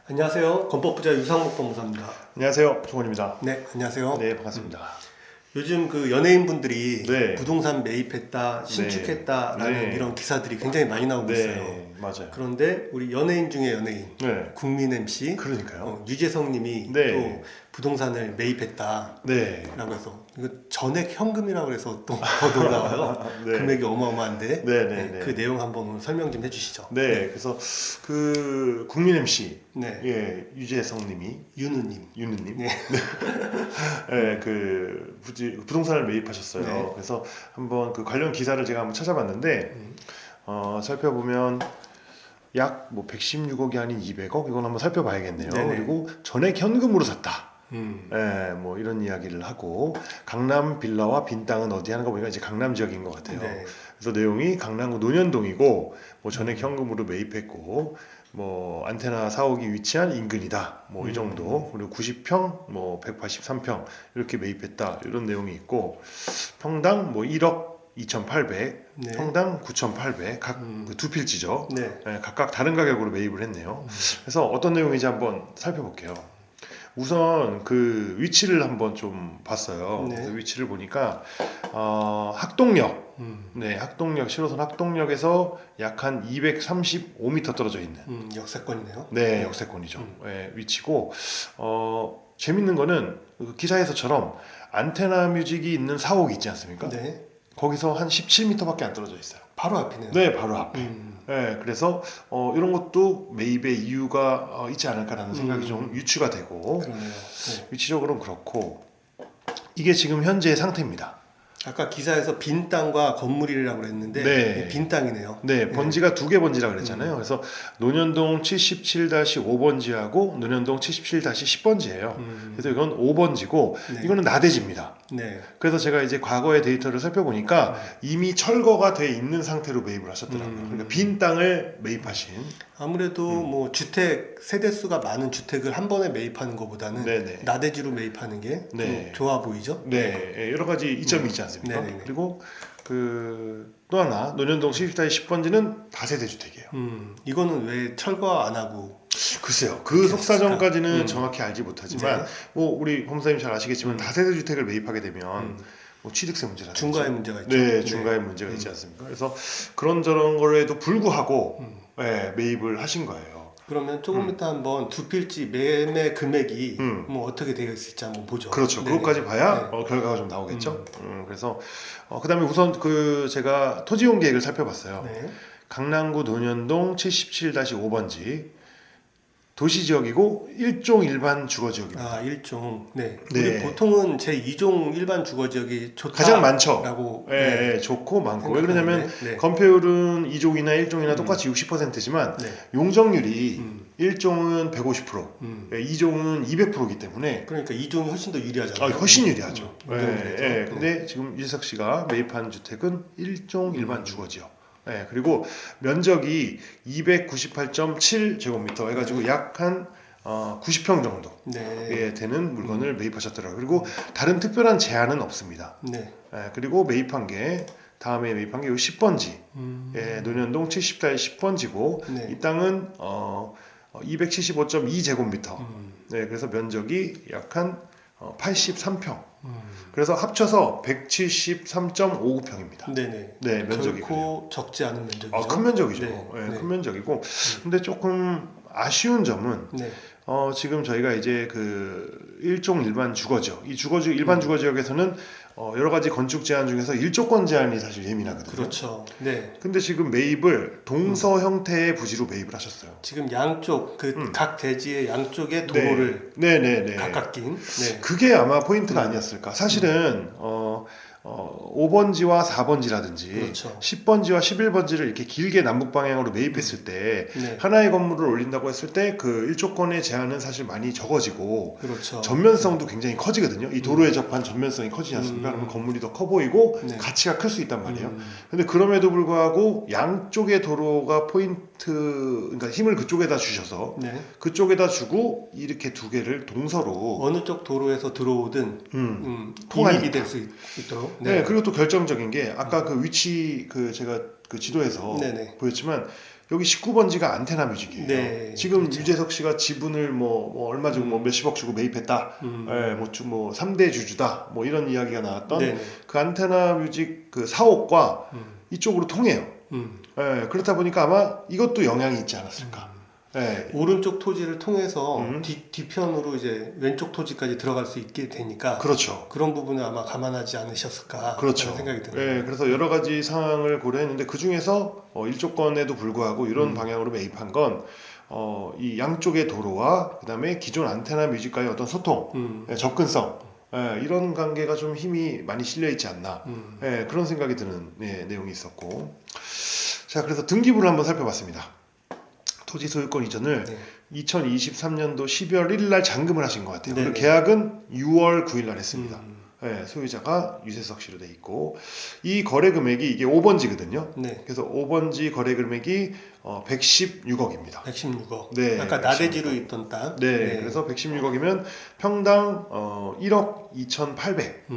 안녕하세요. 건법부자 유상목 법무사입니다. 안녕하세요, 종원입니다. 네, 안녕하세요. 네, 반갑습니다. 요즘 그 연예인분들이 네. 부동산 매입했다, 신축했다라는 네. 이런 기사들이 굉장히 많이 나오고 있어요. 네, 맞아요. 그런데 우리 연예인 중에 연예인, 네, 국민 MC, 그러니까요. 유재석 님이 네. 또 부동산을 매입했다라고 네, 해서 이거 전액 현금이라고 해서 또 더 놀라워요. 네. 금액이 어마어마한데 네. 그 내용 한번 설명 좀 해주시죠. 네, 그래서 그 국민 MC, 네, 예, 유재석님이 윤우님. 윤우님, 네. 예, 그 부동산을 매입하셨어요. 네. 그래서 한번 그 관련 기사를 제가 한번 찾아봤는데 살펴보면 약 뭐 116억이 아닌 200억 이건 한번 살펴봐야겠네요. 네네. 그리고 전액 현금으로 샀다. 음. 예, 뭐 이런 이야기를 하고 강남 빌라와 빈 땅은 어디 하는 거 보니까 이제 강남 지역인 것 같아요. 네. 그래서 내용이 강남구 논현동이고 뭐 전액 현금으로 매입했고 뭐 안테나 사옥이 위치한 인근이다. 뭐 이 정도. 그리고 90평, 뭐 183평 이렇게 매입했다. 이런 내용이 있고 평당 뭐 1억 2,800, 네. 평당 9,800, 각 그 두 필지죠. 네. 예, 각각 다른 가격으로 매입을 했네요. 그래서 어떤 내용인지 한번 살펴볼게요. 우선 그 위치를 한번 좀 봤어요. 네. 그래서 위치를 보니까 학동역, 네, 학동역 7호선 학동역에서 약 한 235m 떨어져 있는, 역세권이네요. 네, 역세권이죠. 예, 위치고 재밌는 거는 그 기사에서처럼 안테나 뮤직이 있는 사옥이 있지 않습니까? 네. 거기서 한 17m밖에 안 떨어져 있어요. 바로 앞이네요. 네, 바로 앞에. 음. 네, 그래서 이런 것도 매입의 이유가 있지 않을까라는 생각이 좀 유추가 되고 그러네요. 네. 위치적으로는 그렇고 이게 지금 현재의 상태입니다. 아까 기사에서 빈 땅과 건물이라고 그랬는데 네. 빈 땅이네요. 네, 번지가 두 개 번지라 그랬잖아요. 그래서 논현동 77-5번지하고 논현동 77-10번지예요. 그래서 이건 5번지고 네. 이거는 나대지입니다. 네. 그래서 제가 이제 과거의 데이터를 살펴보니까 이미 철거가 돼 있는 상태로 매입을 하셨더라고요. 그러니까 빈 땅을 매입하신. 아무래도 뭐 주택 세대 수가 많은 주택을 한 번에 매입하는 것보다는 네네. 나대지로 매입하는 게 좀 네. 좋아 보이죠? 네, 예, 여러 가지 이점이 있지 않습니까? 네네네. 그리고 그 또 하나 논현동 77-10번지는 다세대 주택이에요. 이거는 왜 철거 안 하고? 글쎄요, 그 속사정까지는 음. 정확히 알지 못하지만 네. 뭐 우리 법무사님 잘 아시겠지만 다세대 주택을 매입하게 되면 음. 뭐 취득세 문제라든지 중과의 문제가 있죠. 네, 중과의 문제가 있지 않습니까? 그래서 그런저런 거에도 불구하고 예, 매입을 하신 거예요. 그러면 조금 이따 한번 두 필지 매매 금액이 음. 뭐 어떻게 되어 있을지 한번 보죠. 그렇죠. 네네. 그것까지 봐야 네. 결과가 좀 나오겠죠. 그래서 그다음에 우선 그 제가 토지용 계획을 살펴봤어요. 네. 강남구 논현동 77-5번지 도시지역이고 일종 일반 주거지역입니다. 아, 일종. 네. 네. 우리 보통은 제 2종 일반 주거 지역이 좋다. 가장 많죠. 라고 예, 예, 좋고 많고. 왜 그러냐면 네. 건폐율은 2종이나 1종이나 똑같이 60%지만 네. 용적률이 1종은 150%, 음. 2종은 200%이기 때문에 그러니까 2종이 훨씬 더 유리하잖아요. 훨씬 유리하죠. 이 정도에서. 예, 근데 지금 유재석 씨가 매입한 주택은 일종 일반 주거지역. 예, 그리고 면적이 298.7제곱미터 해가지고 약 한 90평 정도 네. 되는 물건을 매입하셨더라고요. 그리고 다른 특별한 제한은 없습니다. 네. 예, 그리고 다음에 매입한 게 10번지, 예, 논현동 70-10번지고 네. 이 땅은 275.2제곱미터. 네, 그래서 면적이 약 한 83평. 그래서 합쳐서 173.59평입니다. 네네. 네, 면적이 결코 적지 않은 면적이죠. 큰 면적이죠. 네. 예, 네. 큰 면적이고. 근데 조금 아쉬운 점은 네. 지금 저희가 이제 그 일종 일반 주거지역, 이 일반 주거지역에서는 여러 가지 건축 제한 중에서 일조권 제한이 사실 예민하거든요. 그렇죠. 네. 근데 지금 매입을 동서 형태의 부지로 매입을 하셨어요. 지금 양쪽 각 대지의 양쪽에 도로를 네. 각각 낀. 네. 그게 아마 포인트가 아니었을까. 사실은 5번지와 4번지라든지 그렇죠. 10번지와 11번지를 이렇게 길게 남북 방향으로 매입했을 때 네. 하나의 건물을 올린다고 했을 때 그 일조권의 제한은 사실 많이 적어지고 그렇죠. 전면성도 굉장히 커지거든요. 이 도로에 접한 전면성이 커지지 않습니까? 그러면 건물이 더 커 보이고 네. 가치가 클 수 있단 말이에요. 근데 그럼에도 불구하고 양쪽의 도로가 그러니까 힘을 그쪽에다 주셔서 네. 그쪽에다 주고 이렇게 두 개를 동서로 어느 쪽 도로에서 들어오든 통하니까. 이익이 될 수 있도록. 네. 그리고 또 결정적인 게 아까 그 위치 제가 그 지도에서 네네. 보였지만 여기 19번지가 안테나 뮤직이에요. 네, 지금 그렇죠. 유재석 씨가 지분을 뭐 얼마 주고 뭐 몇십억 주고 매입했다. 뭐 3대 주주다. 뭐 이런 이야기가 나왔던 네. 그 안테나 뮤직 그 사옥과 음. 이쪽으로 통해요. 그렇다 보니까 아마 이것도 영향이 있지 않았을까. 오른쪽 토지를 통해서 음. 뒤편으로 이제 왼쪽 토지까지 들어갈 수 있게 되니까 그렇죠. 그런 부분을 아마 감안하지 않으셨을까 그렇죠. 하는 생각이 드네요. 그래서 여러 가지 상황을 고려했는데 그 중에서 일조권에도 불구하고 이런 방향으로 매입한 건 이 양쪽의 도로와 그다음에 기존 안테나 뮤직과의 어떤 소통, 접근성 이런 관계가 좀 힘이 많이 실려 있지 않나 그런 생각이 드는 내용이 있었고 자 그래서 등기부를 한번 살펴봤습니다. 토지 소유권 이전을 네. 2023년도 12월 1일 날 잔금을 하신 것 같아요. 네네. 그리고 계약은 6월 9일 날 했습니다. 소유자가 유재석 씨로 돼 있고 이 거래 금액이 이게 5번지거든요. 네. 그래서 5번지 거래 금액이 116억입니다. 116억. 네, 아까 116억. 나대지로 있던 땅. 네, 그래서 116억이면 평당 1억 2,800.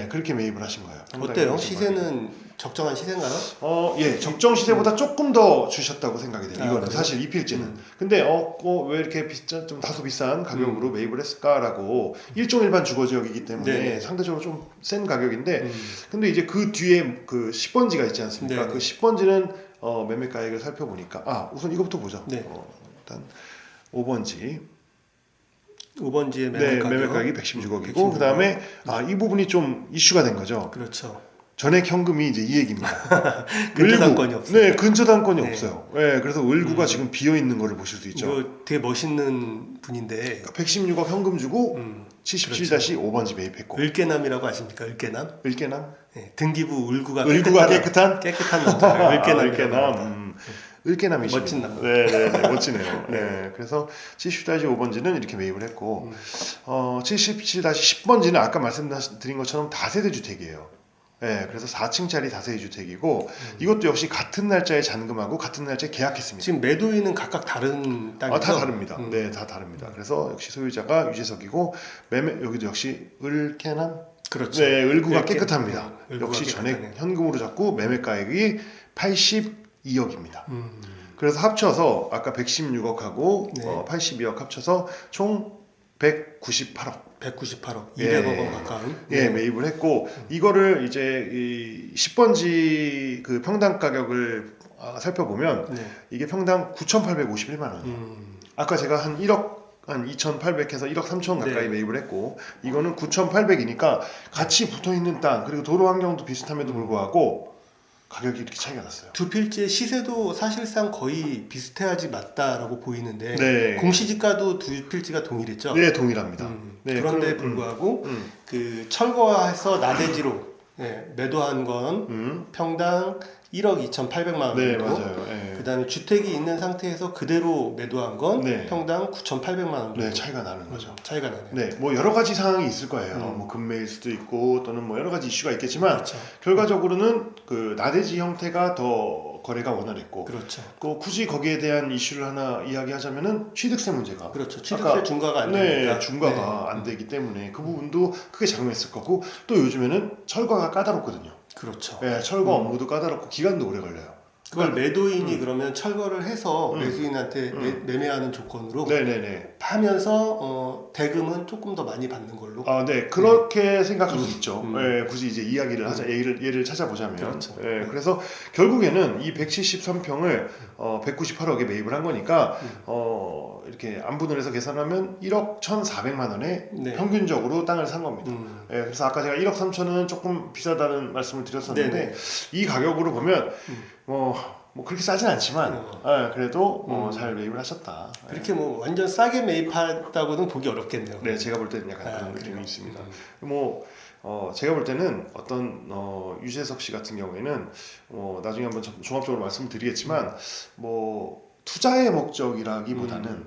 그렇게 매입을 하신 거예요. 평당 어때요? 1억 2,800. 시세는 적정한 시세인가요? 예, 적정 시세보다 조금 더 주셨다고 생각이 돼요. 이거는 그래요? 사실 이 필지는. 근데 왜 이렇게 좀 다소 비싼 가격으로 매입을 했을까라고 일종일반 주거지역이기 때문에 네네. 상대적으로 좀 센 가격인데, 근데 이제 그 뒤에 그 10번지가 있지 않습니까? 네네. 그 10번지는 매매가액을 살펴보니까 우선 이거부터 보죠. 네. 일단 5번지. 5번지의 네, 매매 매매 가격. 가격이 116억이고 116억. 그 다음에 이 부분이 좀 이슈가 된 거죠. 그렇죠. 전액 현금이 이제 이 얘기입니다. 근처 을구. 단건이 없어요. 네, 근처 단건이 네. 없어요. 네, 그래서 을구가 지금 비어 있는 거를 보실 수 있죠. 이거 되게 멋있는 분인데. 그러니까 116억 현금 주고 77-5번지 매입했고. 을깨남이라고 아십니까? 을깨남? 을깨남? 네, 등기부 을구가 깨끗한? 깨끗한 남자. 을깨남. 을깨남. 을깨남이십니다. 멋진 남자. 네, 멋지네요. 네, 그래서 77-5번지는 이렇게 매입을 했고, 77-10번지는 아까 말씀드린 것처럼 다세대 주택이에요. 네, 그래서 4층짜리 다세대 주택이고, 이것도 역시 같은 날짜에 잔금하고 같은 날짜에 계약했습니다. 지금 매도인은 각각 다른 땅이죠? 다 다릅니다. 네, 다 다릅니다. 그래서 역시 소유자가 유재석이고, 여기도 역시 을깨남? 그렇죠. 네, 을구가 이렇게, 깨끗합니다. 을구가 역시 전액 깨끗하네. 현금으로 잡고 매매가액이 82억입니다. 그래서 합쳐서 아까 116억하고 네. 82억 합쳐서 총 198억. 198억, 예. 200억 원 가까운. 예, 매입을 했고 이거를 이제 이 10번지 그 평당 가격을 살펴보면 네. 이게 평당 9,851만 원이에요. 아까 제가 한 1억 한 2,800해서 1억 3천 가까이 네. 매입을 했고 이거는 9,800이니까 같이 붙어 있는 땅 그리고 도로 환경도 비슷함에도 불구하고 가격이 이렇게 차이가 났어요. 두 필지의 시세도 사실상 거의 비슷해야지 맞다라고 보이는데 네. 공시지가도 두 필지가 동일했죠. 네, 동일합니다. 네, 그런데 그럼, 불구하고 그 철거해서 나대지로 매도한 건 평당 1억 2,800만 원 네, 정도. 맞아요. 네. 그다음에 주택이 있는 상태에서 그대로 매도한 건 네. 평당 9,800만 원 정도. 네, 차이가 나는 거죠. 차이가 나네요. 네, 뭐 여러 가지 상황이 있을 거예요. 뭐 금매일 수도 있고 또는 뭐 여러 가지 이슈가 있겠지만 그렇죠. 결과적으로는 그 나대지 형태가 더 거래가 원활했고 그렇죠. 또 굳이 거기에 대한 이슈를 하나 이야기하자면은 취득세 문제가 그렇죠. 취득세 아까, 중과가 안 네, 되니까. 중과가 안 되기 때문에 그 부분도 크게 작용했을 거고 또 요즘에는 철거가 까다롭거든요. 그렇죠. 네, 철거 업무도 까다롭고 기간도 오래 걸려요. 그걸 매도인이 그러면 철거를 해서 매수인한테 매매하는 조건으로 네네네. 하면서 대금은 조금 더 많이 받는 걸로. 아, 네, 그렇게 생각할 수 있죠. 예, 굳이 이제 이야기를 하자, 예를 찾아보자면. 그렇죠. 예, 그래서 결국에는 이 173평을 198억에 매입을 한 거니까 이렇게 안분을 해서 계산하면 1억 1,400만 원에 네. 평균적으로 땅을 산 겁니다. 예, 그래서 아까 제가 1억 3천은 조금 비싸다는 말씀을 드렸었는데 네네. 이 가격으로 보면 뭐 그렇게 싸진 않지만 그래도 잘 매입을 하셨다. 그렇게 뭐 완전 싸게 매입했다고는 보기 어렵겠네요. 네, 제가 볼 때는 약간 그런 그래요? 느낌이 있습니다. 뭐 제가 볼 때는 어떤 유재석 씨 같은 경우에는 나중에 한번 종합적으로 말씀드리겠지만 뭐 투자의 목적이라기보다는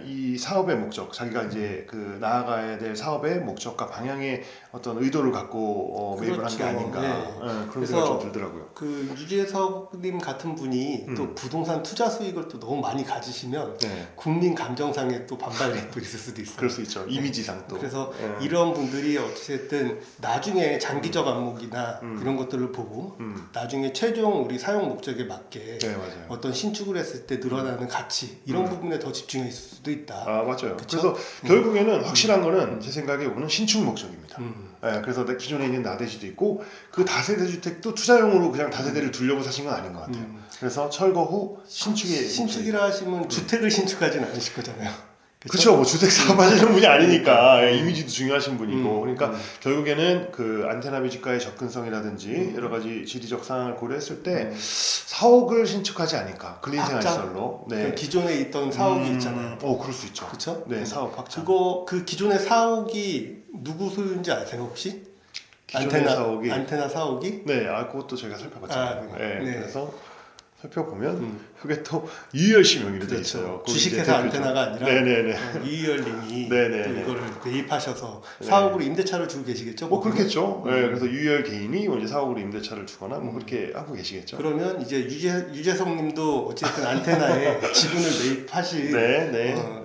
이 사업의 목적, 자기가 이제 그 나아가야 될 사업의 목적과 방향의 어떤 의도를 갖고 매입을 한 게 그렇죠. 아닌가 네. 그런 그래서 생각이 좀 들더라고요. 그 유재석님 같은 분이 또 음. 부동산 투자 수익을 또 너무 많이 가지시면 네, 국민 감정상에 또 반발이 또 있을 수도 있어요. 그럴 수 있죠. 이미지상 또. 그래서 예. 이런 분들이 어쨌든 나중에 장기적 안목이나 이런 것들을 보고 나중에 최종 우리 사용 목적에 맞게 네, 맞아요. 어떤 신축을 했을 때 늘어나는 가치 이런 부분에 더 집중해 있을 수도 있다. 아, 맞아요. 그쵸? 그래서 결국에는 확실한 거는 제 생각에 이거는 신축 목적입니다. 예, 그래서 기존에 있는 나대지도 있고 그 다세대 주택도 투자용으로 그냥 다세대를 두려고 사신 건 아닌 것 같아요. 그래서 철거 후 신축이라 하시면 주택을 신축하진 않으실 거잖아요. 그렇죠. 뭐 주택 사업 하시는 분이 아니니까 예, 이미지도 중요하신 분이고 그러니까 결국에는 그 안테나 뮤직과의 접근성이라든지 여러 가지 지리적 상황을 고려했을 때 사옥을 신축하지 않을까 근린생활시설로. 그 기존에 있던 사옥이 있잖아요. 그럴 수 있죠. 그렇죠? 네, 사업 확장. 그 기존의 사옥이 누구 소유인지 아세요 혹시? 기존의 사옥이 안테나 사옥이? 네, 그것도 저희가 살펴봤잖아요. 네. 네. 그래서 살펴보면 그게 또 유희열 씨 명의로 돼 그렇죠. 있어요. 주식회사 안테나가 아니라 네네네. 유희열님이 네네네. 또 이걸 매입하셔서 네. 사옥으로 임대차를 주고 계시겠죠? 뭐 그렇겠죠. 네, 그래서 유희열 개인이 뭐 이제 사옥으로 임대차를 주거나 뭐 그렇게 하고 계시겠죠. 그러면 이제 유재석님도 어쨌든 안테나에 지분을 매입하실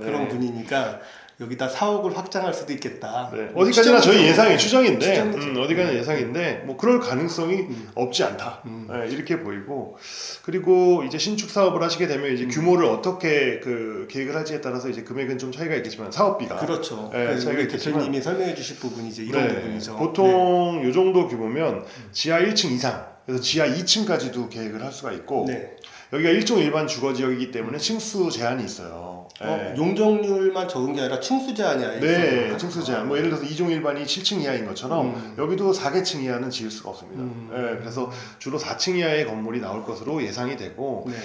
그런 분이니까 여기다 사옥을 확장할 수도 있겠다. 네. 어디까지나 저희 예상이 추정인데, 추정이죠. 어디까지나 예상인데, 뭐 그럴 가능성이 없지 않다. 네, 이렇게 보이고, 그리고 이제 신축 사업을 하시게 되면 이제 규모를 어떻게 그 계획을 할지에 따라서 이제 금액은 좀 차이가 있겠지만 사업비가 그렇죠. 네, 차이가 우리 있겠지만, 대표님이 설명해주실 부분이 이제 이런 네, 부분이죠. 보통 요 정도 규모면 지하 1층 이상, 그래서 지하 2층까지도 계획을 할 수가 있고, 네. 여기가 일종 일반 주거 지역이기 때문에 층수 제한이 있어요. 네. 용적률만 적은 게 아니라 층수 제한이 아예 네, 있어요. 층수 제한. 뭐 예를 들어서 2종 일반이 7층 이하인 것처럼 여기도 4개층 이하는 지을 수가 없습니다. 네, 그래서 주로 4층 이하의 건물이 나올 것으로 예상이 되고 네.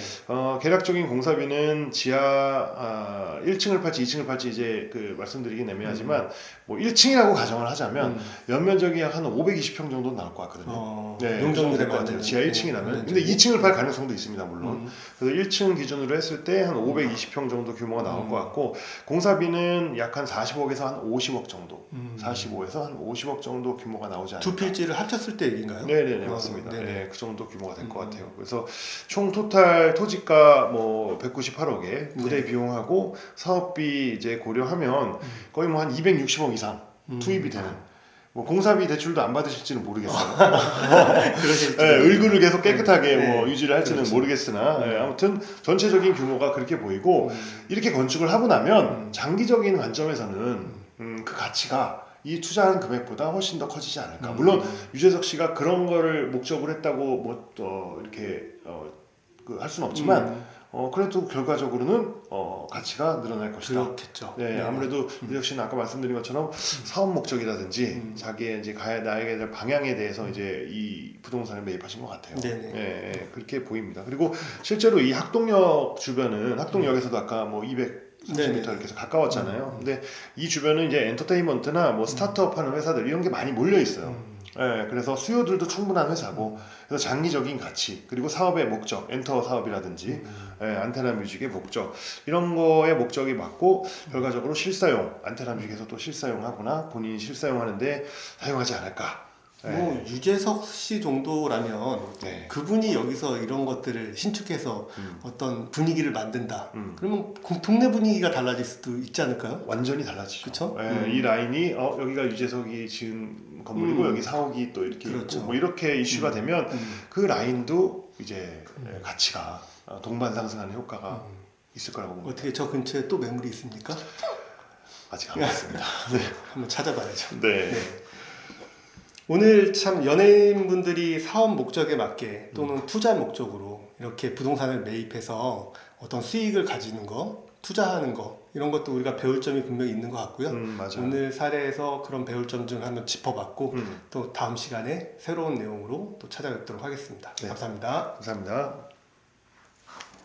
계략적인 공사비는 지하 1층을 팔지 2층을 팔지 이제 그 말씀드리긴 애매하지만 뭐 1층이라고 가정을 하자면 연면적이 약 한 520평 정도 나올 것 같거든요. 네, 용적률에 것 같아요. 맞는 지하 1층이라면. 근데 2층을 팔 가능성도 있습니다, 물론. 그래서 1층 기준으로 했을 때 한 520평 정도 규모가 나올 것 같고 공사비는 약 한 40억에서 한 50억 정도. 45에서 한 50억 정도 규모가 나오지 않을까. 두 필지를 합쳤을 때 얘기인가요? 네네네, 맞습니다. 네네. 네, 그 정도 규모가 될 것 같아요. 그래서 총 토탈 토지가 뭐 198억에 부대 비용하고 사업비 이제 고려하면 거의 뭐 한 260억 이상 투입이 되는. 뭐 공사비 대출도 안 받으실지는 모르겠어요. 네, 을구를 계속 깨끗하게 뭐 유지를 할지는 모르겠으나 아무튼 전체적인 규모가 그렇게 보이고 이렇게 건축을 하고 나면 장기적인 관점에서는 그 가치가 이 투자한 금액보다 훨씬 더 커지지 않을까. 물론 유재석 씨가 그런 거를 목적으로 했다고 뭐 이렇게 할 수는 없지만 그래도 결과적으로는 가치가 늘어날 것이다. 그렇겠죠. 네, 아무래도 유재석 씨는 아까 말씀드린 것처럼 사업 목적이라든지 자기의 이제 나에게 될 방향에 대해서 이제 이 부동산을 매입하신 것 같아요. 네네. 네, 그렇게 보입니다. 그리고 실제로 이 학동역 주변은 학동역에서도 아까 뭐 230m 이렇게 해서 가까웠잖아요. 근데 이 주변은 이제 엔터테인먼트나 뭐 스타트업 하는 회사들 이런 게 많이 몰려 있어요. 네, 그래서 수요들도 충분한 회사고 그래서 장기적인 가치 그리고 사업의 목적 엔터 사업이라든지 안테나 뮤직의 목적 이런 거의 목적이 맞고 결과적으로 실사용 안테나 뮤직에서 또 실사용하거나 본인이 실사용하는데 사용하지 않을까. 뭐 유재석 씨 정도라면 그분이 여기서 이런 것들을 신축해서 어떤 분위기를 만든다. 그러면 동네 분위기가 달라질 수도 있지 않을까요? 완전히 달라지죠. 그쵸? 이 라인이 여기가 유재석이 지은 건물이고 여기 사옥이 또 이렇게 그렇죠. 있고 뭐 이렇게 이슈가 되면 그 라인도 이제 가치가 동반 상승하는 효과가 있을 거라고 봅니다. 어떻게 저 근처에 또 매물이 있습니까? 아직 안 봤습니다. 네. 한번 찾아봐야죠. 네. 오늘 참 연예인분들이 사업 목적에 맞게 또는 투자 목적으로 이렇게 부동산을 매입해서 어떤 수익을 가지는 거, 투자하는 거 이런 것도 우리가 배울 점이 분명히 있는 것 같고요. 맞아요. 오늘 사례에서 그런 배울 점 좀 한번 짚어봤고 또 다음 시간에 새로운 내용으로 또 찾아뵙도록 하겠습니다. 네. 감사합니다. 감사합니다.